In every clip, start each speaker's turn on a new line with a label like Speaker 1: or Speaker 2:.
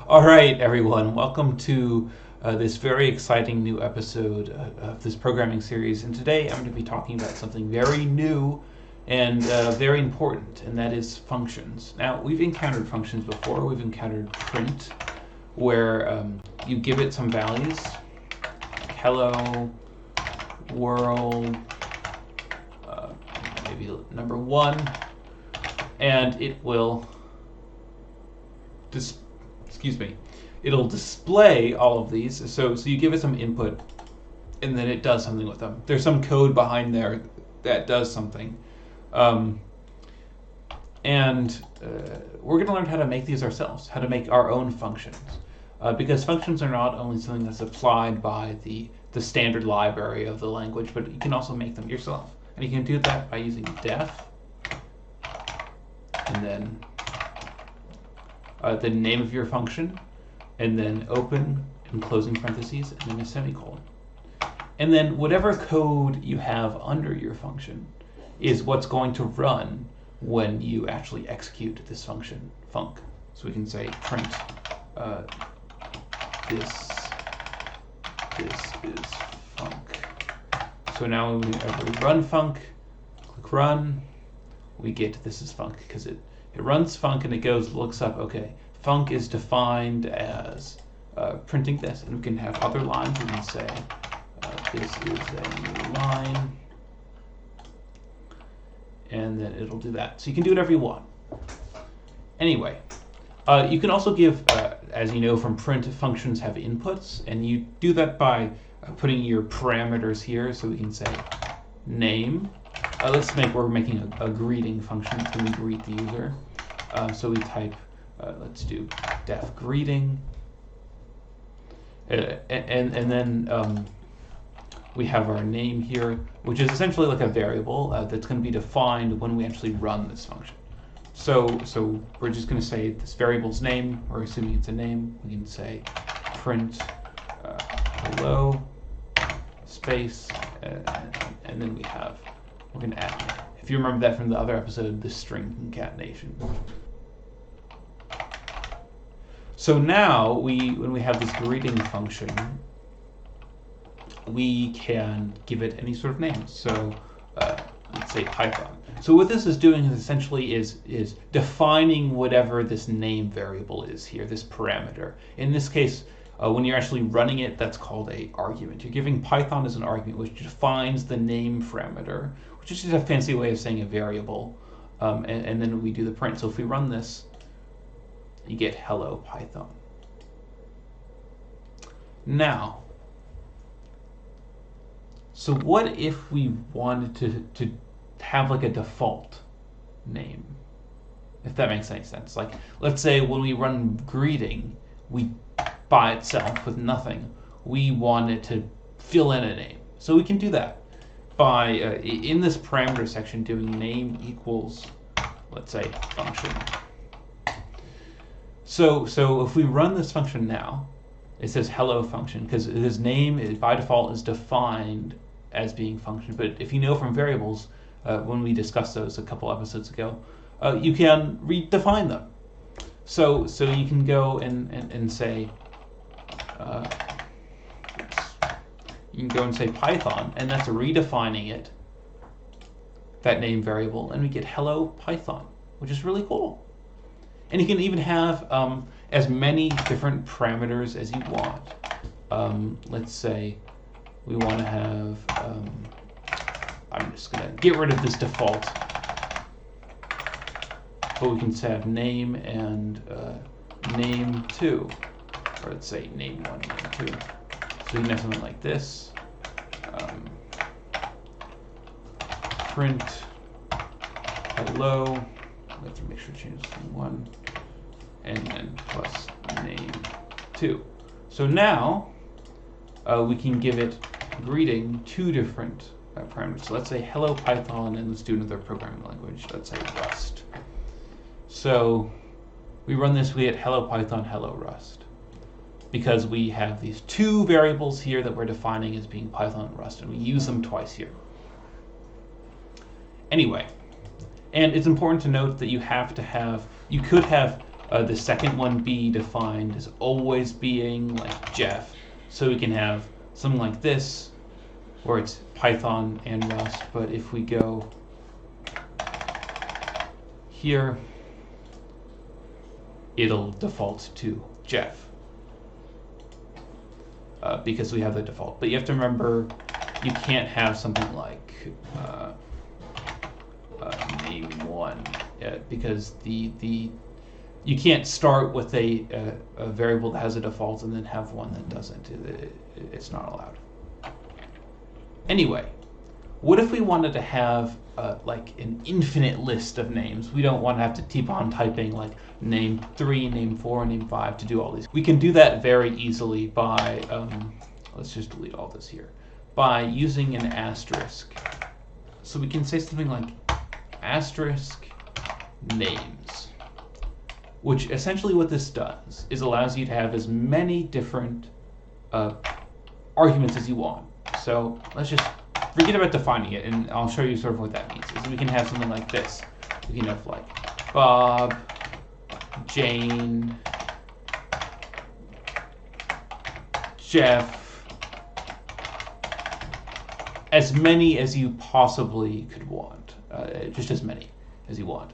Speaker 1: All right, everyone, welcome to this very exciting new episode of this programming series. And today I'm going to be talking about something very new and very important, and that is functions. Now, we've encountered functions before. We've encountered print, where you give it some values, like hello, world, maybe number 1, and it will it'll display all of these. So you give it some input, and then it does something with them. There's some code behind there that does something. And we're going to learn how to make these ourselves, how to make our own functions. Because functions are not only something that's applied by the standard library of the language, but you can also make them yourself. And you can do that by using def, and then the name of your function, and then open and closing parentheses, and then a semicolon. And then whatever code you have under your function is what's going to run when you actually execute this function, func. So we can say print this is func. So now whenever we run func, click run, we get this is func, because it runs func and it looks up, okay, func is defined as printing this, and we can have other lines. We can say this is a new line, and then it'll do that. So you can do whatever you want. Anyway, you can also give, as you know from print, functions have inputs, and you do that by putting your parameters here. So we can say name. We're making a greeting function. It's going to greet the user. So we type, let's do def greeting, and then we have our name here, which is essentially like a variable that's going to be defined when we actually run this function. So we're just going to say this variable's name. We're assuming it's a name. We can say print hello space, and then we're going to add, if you remember that from the other episode, the string concatenation. So now when we have this greeting function, we can give it any sort of name. So let's say Python. So what this is doing is essentially is defining whatever this name variable is here, this parameter. In this case, when you're actually running it, that's called a argument. You're giving Python as an argument, which defines the name parameter, which is just a fancy way of saying a variable. And then we do the print. So if we run this, you get hello Python. Now, so what if we wanted to have like a default name? If that makes any sense. Like, let's say when we run greeting, we by itself with nothing, we want it to fill in a name. So we can do that by in this parameter section doing name equals, let's say, function. So if we run this function now, it says hello function, because his name by default is defined as being function. But if you know from variables, when we discussed those a couple episodes ago, you can redefine them. So you can go and say, you can go and say Python, and that's redefining it, that name variable, and we get hello Python, which is really cool. And you can even have as many different parameters as you want. Let's say we want to have, I'm just going to get rid of this default, but we can have name and name2, or let's say name1, name2. So we can have something like this. Print hello. We have to make sure to change this to 1, and then plus name2. So now we can give it greeting 2 different parameters. So let's say hello Python, and let's do another programming language. Let's say Rust. So we run this, we get hello Python, hello Rust, because we have these 2 variables here that we're defining as being Python and Rust, and we use them twice here. Anyway, and it's important to note that you could have the second one be defined as always being like Jeff. So we can have something like this, where it's Python and Rust, but if we go here, it'll default to Jeff, because we have the default. But you have to remember, you can't have something like name1, because you can't start with a variable that has a default and then have one that doesn't. It's not allowed. Anyway, what if we wanted to have like an infinite list of names? We don't want to have to keep on typing like name 3, name 4, name 5 to do all these. We can do that very easily by, let's just delete all this here, by using an asterisk. So we can say something like asterisk names, which essentially what this does is allows you to have as many different arguments as you want. So let's just forget about defining it, and I'll show you sort of what that means. Is we can have something like this. We can have like Bob, Jane, Jeff, as many as you possibly could want, just as many as you want.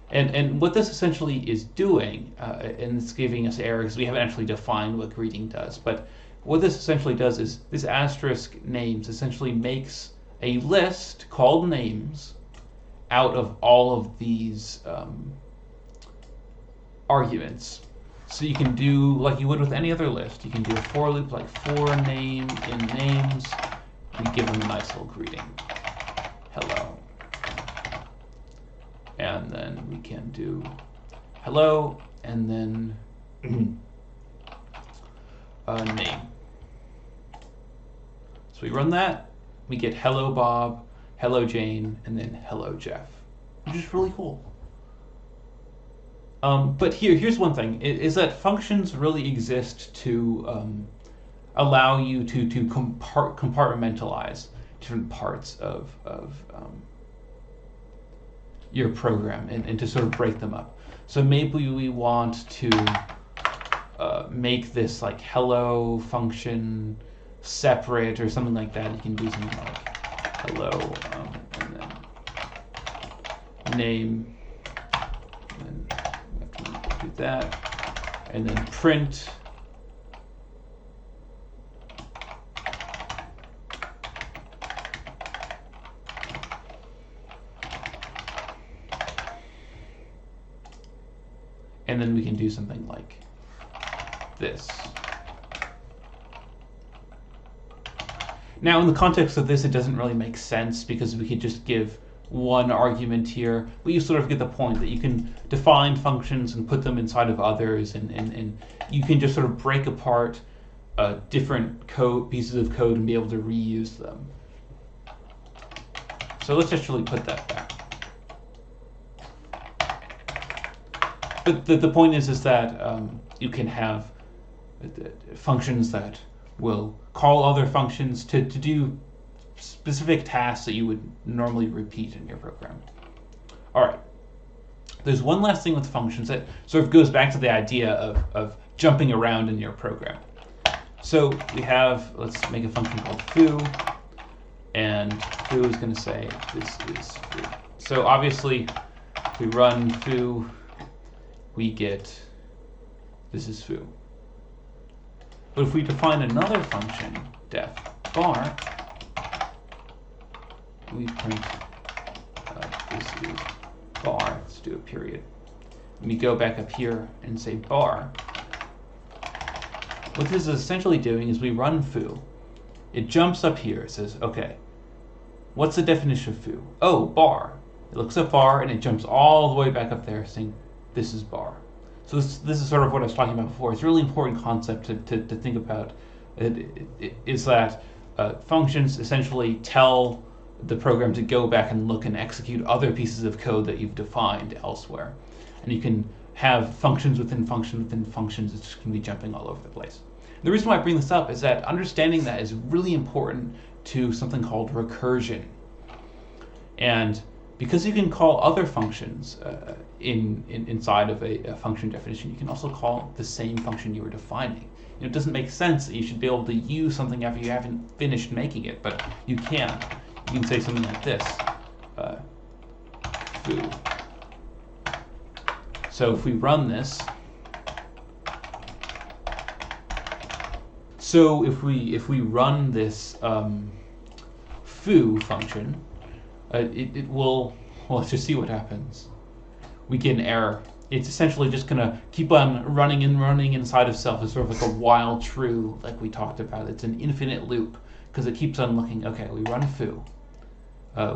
Speaker 1: And what this essentially is doing, and it's giving us errors, we haven't actually defined what greeting does, but what this essentially does is this asterisk names essentially makes a list called names out of all of these arguments. So you can do like you would with any other list. You can do a for loop like for name in names, and give them a nice little greeting, hello. And then we can do hello, and then name. So we run that, we get hello Bob, hello Jane, and then hello Jeff, which is really cool. But here's one thing, is that functions really exist to allow you to compartmentalize different parts of your program and to sort of break them up. So maybe we want to make this like hello function separate or something like that. You can do something like hello and then name, and then we have to do that, and then print and then we can do something like this. Now in the context of this, it doesn't really make sense because we could just give one argument here, but you sort of get the point that you can define functions and put them inside of others, and you can just sort of break apart different pieces of code and be able to reuse them. So let's actually put that back. But the point is that you can have functions that will call other functions to do specific tasks that you would normally repeat in your program. All right. There's one last thing with functions that sort of goes back to the idea of jumping around in your program. So we have, let's make a function called foo, and foo is going to say this is foo. So obviously, if we run foo, we get this is foo. But if we define another function, def bar, we print this is bar. Let's do a period. Let me go back up here and say bar. What this is essentially doing is we run foo. It jumps up here. It says, okay, what's the definition of foo? Oh, bar. It looks at bar and it jumps all the way back up there saying, this is bar. So this is sort of what I was talking about before. It's a really important concept to think about. Is that functions essentially tell the program to go back and look and execute other pieces of code that you've defined elsewhere. And you can have functions within functions within functions. It's just going to be jumping all over the place. The reason why I bring this up is that understanding that is really important to something called recursion. And because you can call other functions inside of a function definition, you can also call the same function you were defining. It doesn't make sense that you should be able to use something after you haven't finished making it, but you can. You can say something like this, foo. So if we run this, run this foo function, it will, well, let's just see what happens. We get an error. It's essentially just going to keep on running and running inside of itself. It's sort of like a while true, like we talked about. It's an infinite loop because it keeps on looking. Okay, we run foo.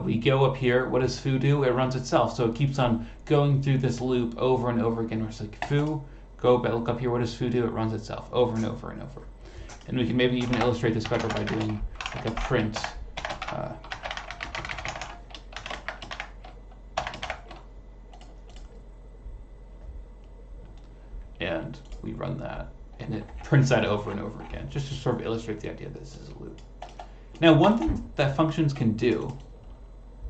Speaker 1: We go up here. What does foo do? It runs itself. So it keeps on going through this loop over and over again. Where it's like foo, go back, look up here. What does foo do? It runs itself over and over and over. And we can maybe even illustrate this better by doing like a print. And we run that, and it prints that over and over again, just to sort of illustrate the idea that this is a loop. Now, one thing that functions can do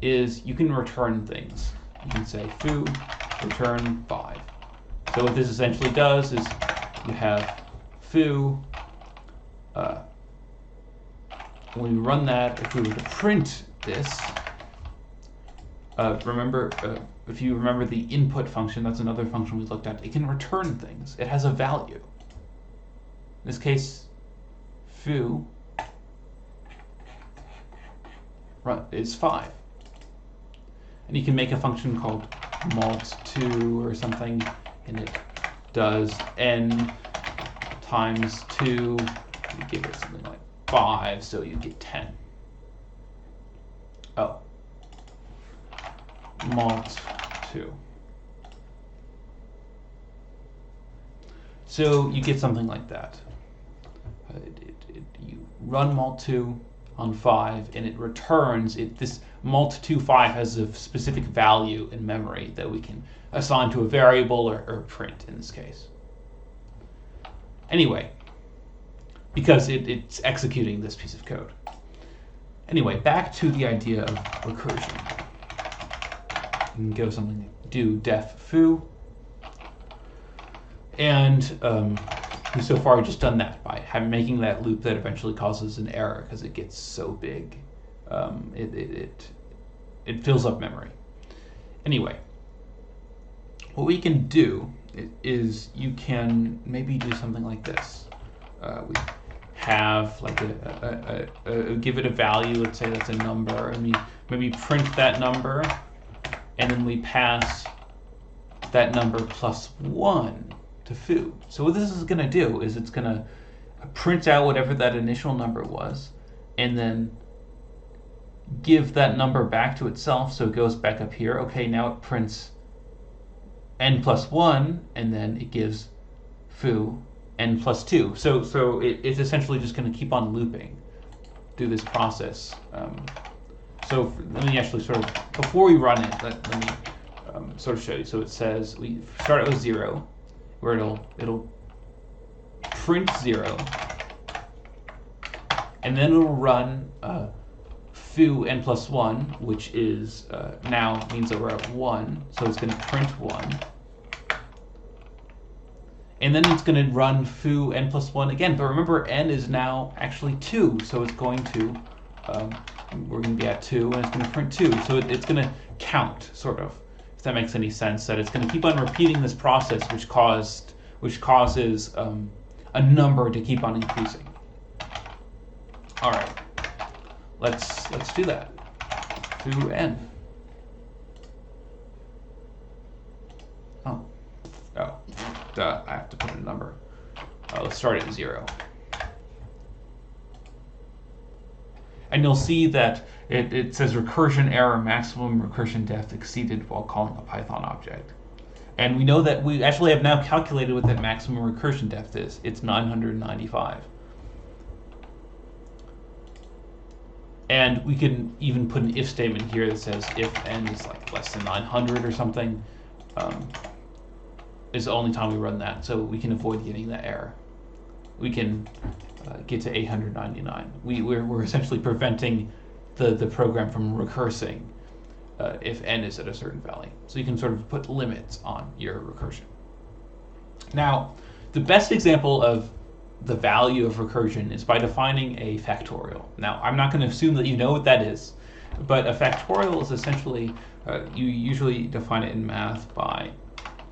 Speaker 1: is you can return things. You can say foo return 5. So what this essentially does is you have foo. When we run that, if we were to print this, remember, if you remember the input function, that's another function we looked at, it can return things. It has a value. In this case, foo is 5. And you can make a function called malt2 or something, and it does n times 2. You give it something like 5, so you get 10. Oh. Malt2. So you get something like that. You run malt2 on 5, and it returns it. This malt2 5 has a specific value in memory that we can assign to a variable or print in this case. Anyway, because it's executing this piece of code. Anyway, back to the idea of recursion. You can go something like do def foo, and so far we've just done that by making that loop that eventually causes an error because it gets so big. It fills up memory. Anyway, what we can do is you can maybe do something like this. We have like give it a value. Let's say that's a number, and we maybe print that number. And then we pass that number plus 1 to foo. So what this is going to do is it's going to print out whatever that initial number was, and then give that number back to itself, so it goes back up here. Okay, now it prints n plus 1, and then it gives foo n plus 2. So it's essentially just going to keep on looping through this process. So let me actually sort of, before we run it, let me sort of show you. So it says we start out with 0, where it'll print 0, and then it'll run foo n plus 1, which is now means that we're at 1, so it's going to print 1. And then it's going to run foo n plus 1 again, but remember n is now actually 2, so it's going to we're going to be at 2, and it's going to print 2. So it's going to count, sort of, if that makes any sense, that it's going to keep on repeating this process, which causes a number to keep on increasing. All right, let's do that. Foo n. Oh, duh, I have to put a number. Let's start at 0. And you'll see that it says recursion error, maximum recursion depth exceeded while calling a Python object. And we know that we actually have now calculated what that maximum recursion depth is. It's 995. And we can even put an if statement here that says if n is like less than 900 or something, is the only time we run that, so we can avoid getting that error. We can get to 899. We're essentially preventing the program from recursing if n is at a certain value. So you can sort of put limits on your recursion. Now, the best example of the value of recursion is by defining a factorial. Now, I'm not going to assume that you know what that is, but a factorial is essentially, you usually define it in math by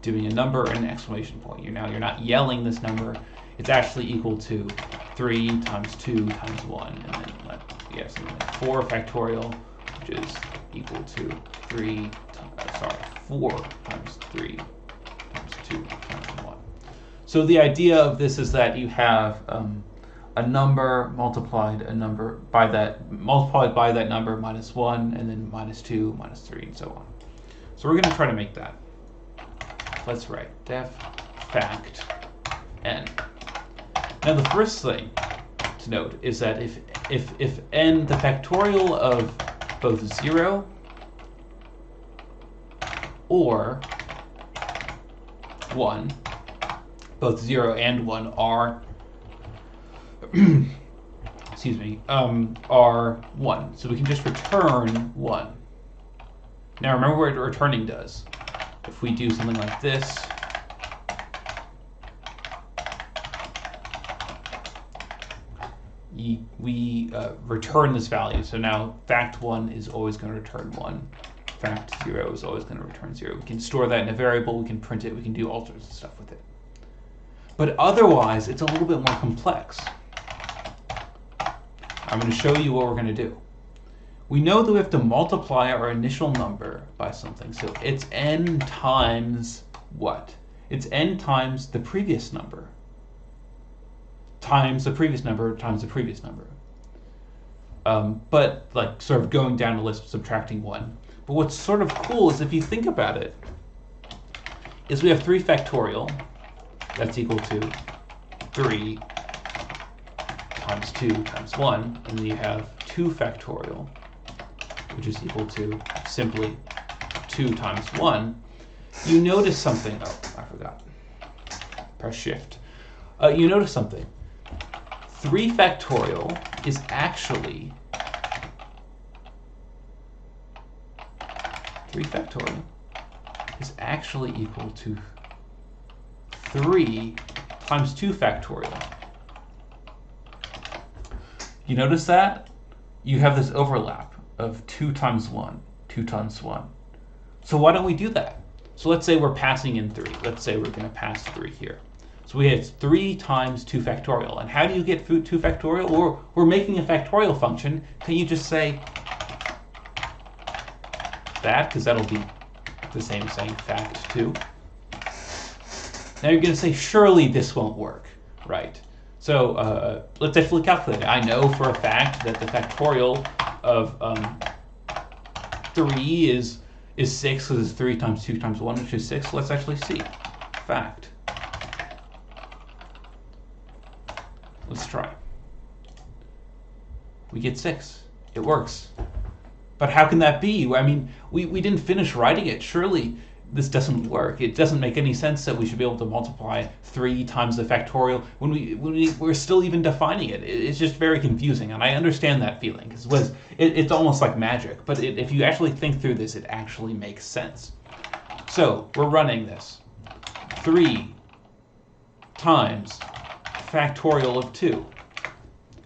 Speaker 1: doing a number and an exclamation point. You're not yelling this number. It's actually equal to 3 times 2 times 1, and then you have something like 4 factorial, which is equal to 4 times 3 times 2 times 1. So the idea of this is that you have a number multiplied by that number minus 1, and then minus 2, minus 3, and so on. So we're going to try to make that. Let's write def fact n. Now the first thing to note is that if n, the factorial of both 0 or 1, both 0 and 1 are excuse me, are 1. So we can just return 1. Now remember what returning does. If we do something like this, we return this value. So now fact 1 is always going to return 1. Fact 0 is always going to return 0. We can store that in a variable, we can print it, we can do all sorts of stuff with it. But otherwise, it's a little bit more complex. I'm going to show you what we're going to do. We know that we have to multiply our initial number by something. So it's n times what? It's n times the previous number. Times the previous number times the previous number. But like sort of going down the list, subtracting 1. But what's sort of cool is if you think about it, is we have 3 factorial. That's equal to 3 times 2 times 1. And then you have 2 factorial, which is equal to simply 2 times 1. You notice something. Oh, I forgot. Press shift. You notice something. 3 factorial is actually 3 factorial is actually equal to 3 times 2 factorial. You notice that? You have this overlap of 2 times 1, 2 times 1. So why don't we do that? So let's say we're passing in 3. Let's say we're going to pass 3 here. So we have 3 times 2 factorial. And how do you get 2 factorial? Or we're making a factorial function. Can you just say that? Because that'll be the same as saying fact 2. Now you're going to say, surely this won't work, right? So let's actually calculate it. I know for a fact that the factorial of 3 is 6, because it's 3 times 2 times 1, which is 6. Let's actually see. Fact. Let's try. We get 6. It works. But how can that be? I mean, we didn't finish writing it. Surely this doesn't work. It doesn't make any sense that we should be able to multiply 3 times the factorial when we're still even defining it. It's just very confusing, and I understand that feeling, because it's almost like magic. But if you actually think through this, it actually makes sense. So we're running this. 3 times factorial of 2.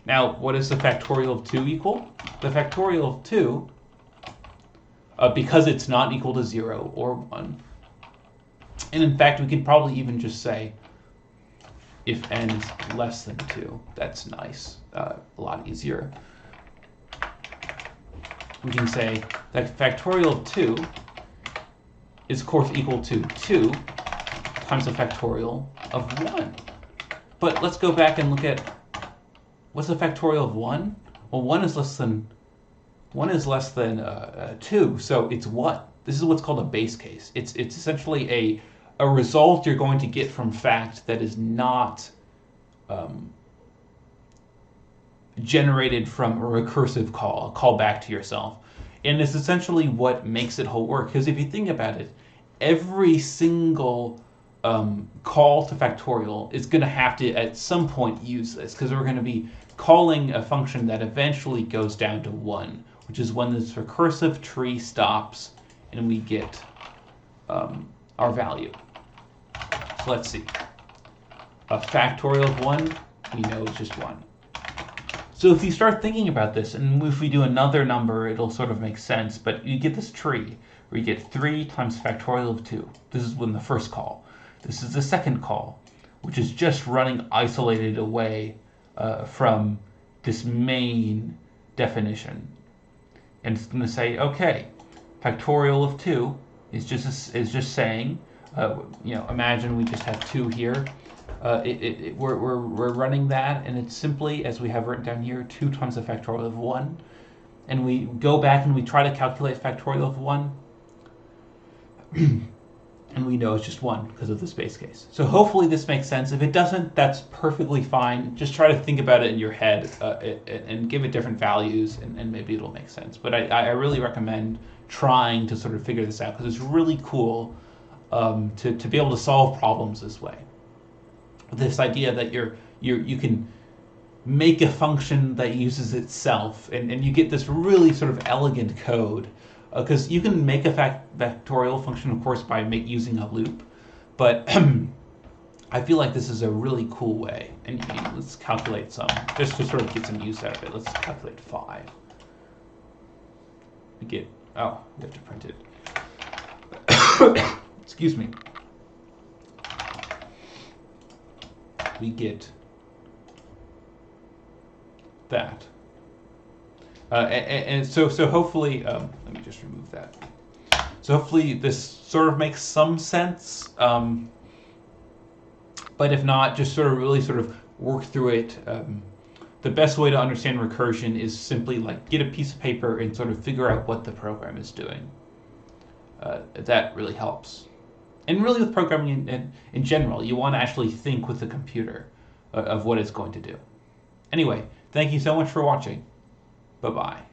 Speaker 1: Now, what does the factorial of 2 equal? The factorial of 2, because it's not equal to 0 or 1. And in fact, we could probably even just say if n is less than 2. That's nice. A lot easier. We can say that factorial of 2 is, of course, equal to 2 times the factorial of 1. But let's go back and look at what's the factorial of 1? Well, 1 is less than 2, so it's 1. This is what's called a base case. It's essentially a result you're going to get from fact that is not generated from a recursive call, a call back to yourself. And it's essentially what makes it whole work. Because if you think about it, every single call to factorial is going to have to at some point use this, because we're going to be calling a function that eventually goes down to 1, which is when this recursive tree stops and we get our value. So let's see. A factorial of 1, we know it's just 1. So if you start thinking about this, and if we do another number, it'll sort of make sense, but you get this tree where you get 3 times factorial of 2. This is when the first call. This is the second call, which is just running isolated away from this main definition. And it's going to say, okay, factorial of 2 is just saying, imagine we just have 2 here. We're running that, and it's simply, as we have written down here, 2 times the factorial of 1. And we go back and we try to calculate factorial of 1. And we know it's just 1 because of this base case. So hopefully this makes sense. If it doesn't, that's perfectly fine. Just try to think about it in your head and give it different values, and maybe it'll make sense. But I really recommend trying to sort of figure this out, because it's really cool to be able to solve problems this way. This idea that you can make a function that uses itself, and you get this really sort of elegant code. Because you can make a factorial function, of course, by using a loop, but I feel like this is a really cool way. And let's calculate some, just to sort of get some use out of it. Let's calculate 5. We get, we have to print it. Excuse me. We get that. And so hopefully, let me just remove that. So hopefully this sort of makes some sense, but if not, just sort of really sort of work through it. The best way to understand recursion is simply like get a piece of paper and sort of figure out what the program is doing. That really helps. And really with programming in general, you want to actually think with the computer of what it's going to do. Anyway, thank you so much for watching. Bye-bye.